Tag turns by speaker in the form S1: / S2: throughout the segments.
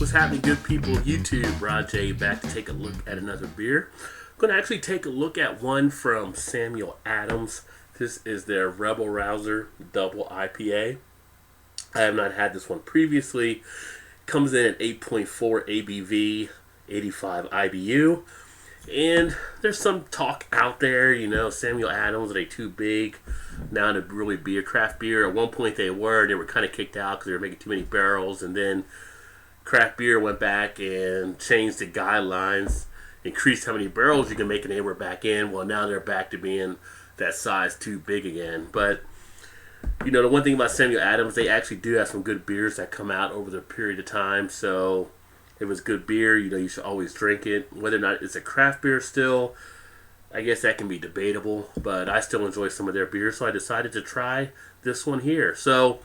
S1: What's happening, good people of YouTube? Rod J back to take a look at another beer. I'm going to actually take a look at one from Samuel Adams. This is their Rebel Rouser Double IPA. I have not had this one previously. Comes in at 8.4 ABV, 85 IBU. And there's some talk out there, you know, Samuel Adams, are they too big now to really be a craft beer? At one point they were kind of kicked out because they were making too many barrels, and then craft beer went back and changed the guidelines, increased how many barrels you can make, and they were back in. Well, now they're back to being that size too big again. But, you know, the one thing about Samuel Adams, they actually do have some good beers that come out over the period of time, so if it was good beer, you know, you should always drink it. Whether or not it's a craft beer still, I guess that can be debatable, but I still enjoy some of their beers, so I decided to try this one here. So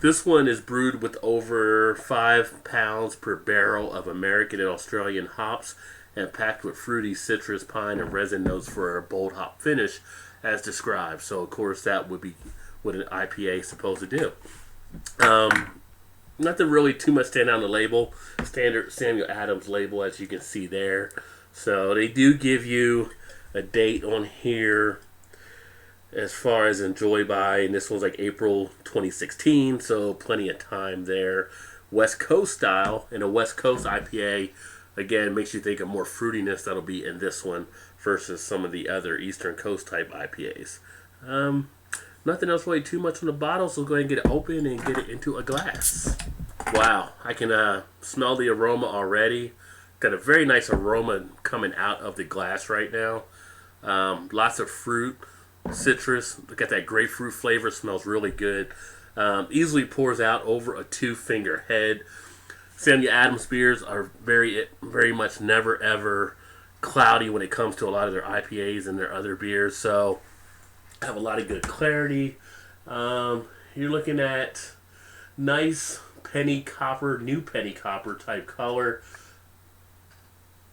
S1: this one is brewed with over 5 pounds per barrel of American and Australian hops and packed with fruity citrus, pine, and resin notes for a bold hop finish as described. So, of course, that would be what an IPA is supposed to do. Nothing really too much stand out on the label. Standard Samuel Adams label, as you can see there. So they do give you a date on here as far as enjoy by, and this one's like April 2016, so plenty of time there. West Coast style, and a West Coast IPA, again, makes you think of more fruitiness that'll be in this one versus some of the other Eastern Coast type IPAs. Nothing else really too much on the bottle, so go ahead and get it open and get it into a glass. Wow, I can smell the aroma already. Got a very nice aroma coming out of the glass right now. Lots of fruit, citrus. Got that grapefruit flavor, smells really good. Easily pours out over a 2-finger head. Samuel Adams beers are very much never ever cloudy when it comes to a lot of their IPAs and their other beers, so have a lot of good clarity. You're looking at nice penny copper, new penny copper type color.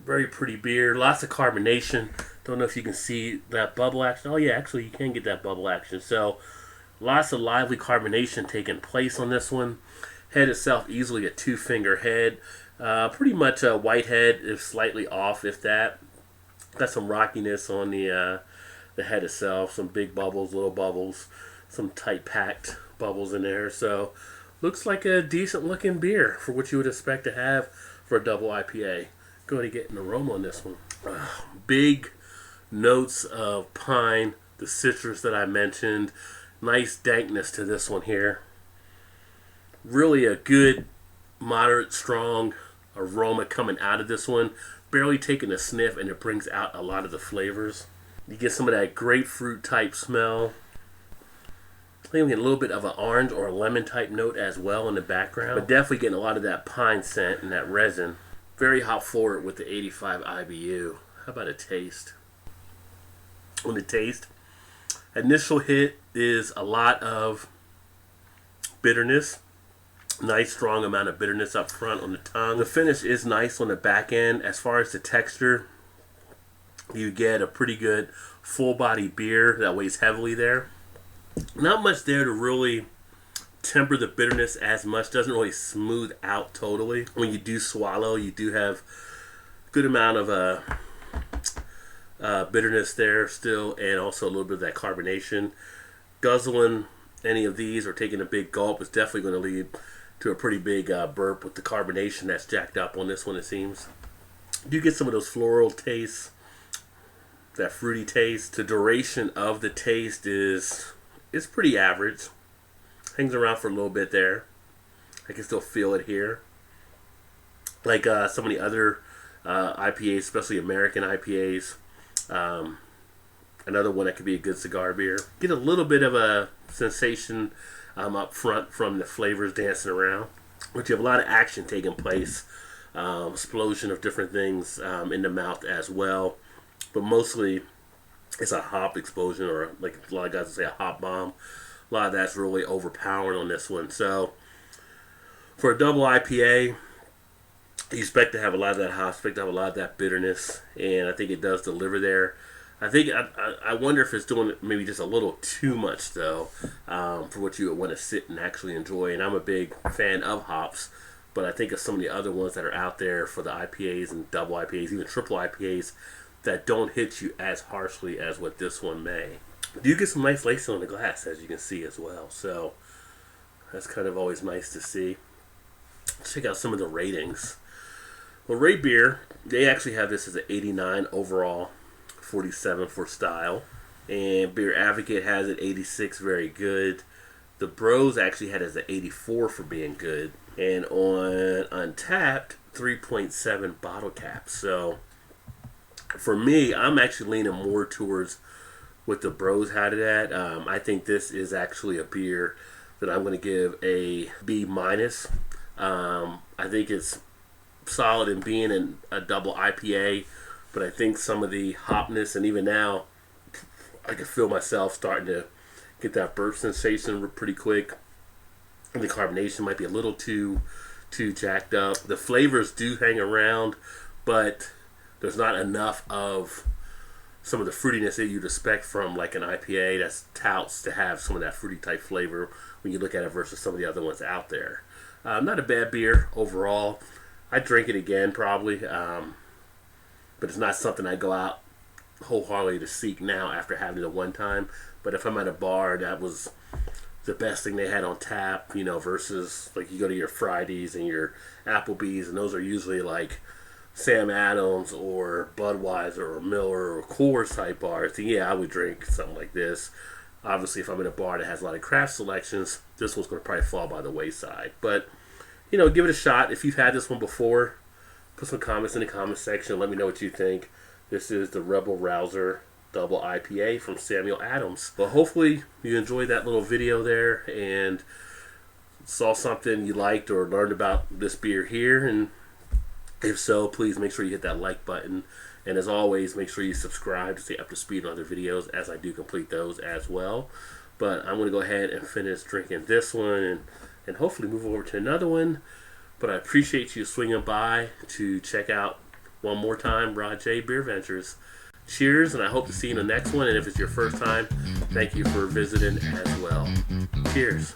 S1: Very pretty beer. Lots of carbonation. Don't know if you can see that bubble action. Oh yeah, actually you can get that bubble action. So lots of lively carbonation taking place on this one. Head itself easily a 2-finger head. Pretty much a white head, if slightly off, if that. Got some rockiness on the head itself. Some big bubbles, little bubbles, some tight packed bubbles in there. So looks like a decent looking beer for what you would expect to have for a double IPA. Go ahead and get an aroma on this one. Big notes of pine, the citrus that I mentioned. Nice dankness to this one here. Really a good, moderate, strong aroma coming out of this one. Barely taking a sniff, and it brings out a lot of the flavors. You get some of that grapefruit type smell. I think we get a little bit of an orange or a lemon type note as well in the background. But definitely getting a lot of that pine scent and that resin. Very hop forward with the 85 IBU. How about a taste? On the taste, initial hit is a lot of bitterness. Nice strong amount of bitterness up front on the tongue. The finish is nice on the back end. As far as the texture, you get a pretty good full body beer that weighs heavily there. Not much there to really temper the bitterness as much. Doesn't really smooth out totally. When you do swallow, you do have a good amount of bitterness there still, and also a little bit of that carbonation. Guzzling any of these or taking a big gulp is definitely going to lead to a pretty big burp with the carbonation that's jacked up on this one, it seems. You do get some of those floral tastes, that fruity taste. The duration of the taste is pretty average. Hangs around for a little bit there. I can still feel it here. Like some of the other IPAs, especially American IPAs. Another one that could be a good cigar beer. Get a little bit of a sensation up front from the flavors dancing around. But you have a lot of action taking place. Explosion of different things in the mouth as well. But mostly it's a hop explosion, or like a lot of guys would say, a hop bomb. A lot of that's really overpowering on this one. So for a double IPA, you expect to have a lot of that hop, expect to have a lot of that bitterness, and I think it does deliver there. I wonder if it's doing maybe just a little too much, though, for what you would want to sit and actually enjoy. And I'm a big fan of hops, but I think of some of the other ones that are out there for the IPAs and double IPAs, even triple IPAs, that don't hit you as harshly as what this one may. You get some nice lacing on the glass, as you can see as well. So that's kind of always nice to see. Let's check out some of the ratings. Well, Rate Beer, they actually have this as an 89 overall, 47 for style. And Beer Advocate has it 86, very good. The Bros actually had it as an 84 for being good. And on Untapped, 3.7 bottle cap. So for me, I'm actually leaning more towards what the Bros had it at. I think this is actually a beer that I'm going to give a B minus. I think it's solid in being in a double IPA, but I think some of the hopness, and even now I can feel myself starting to get that burp sensation pretty quick. And the carbonation might be a little too jacked up. The flavors do hang around, but there's not enough of some of the fruitiness that you'd expect from like an IPA that's touts to have some of that fruity type flavor when you look at it versus some of the other ones out there. Not a bad beer overall. I'd drink it again probably, but it's not something I go out wholeheartedly to seek now after having it one time. But if I'm at a bar, that was the best thing they had on tap, you know, versus like you go to your Fridays and your Applebee's, and those are usually like Sam Adams or Budweiser or Miller or Coors type bars. And yeah, I would drink something like this. Obviously, if I'm in a bar that has a lot of craft selections, this one's going to probably fall by the wayside. But, you know, give it a shot. If you've had this one before, put some comments in the comment section. Let me know what you think. This is the Rebel Rouser Double IPA from Samuel Adams. Well, hopefully you enjoyed that little video there and saw something you liked or learned about this beer here. And if so, please make sure you hit that like button. And as always, make sure you subscribe to stay up to speed on other videos as I do complete those as well. But I'm going to go ahead and finish drinking this one and hopefully move over to another one. But I appreciate you swinging by to check out one more time Rod J BeerVentures. Cheers, and I hope to see you in the next one. And if it's your first time, thank you for visiting as well. Cheers.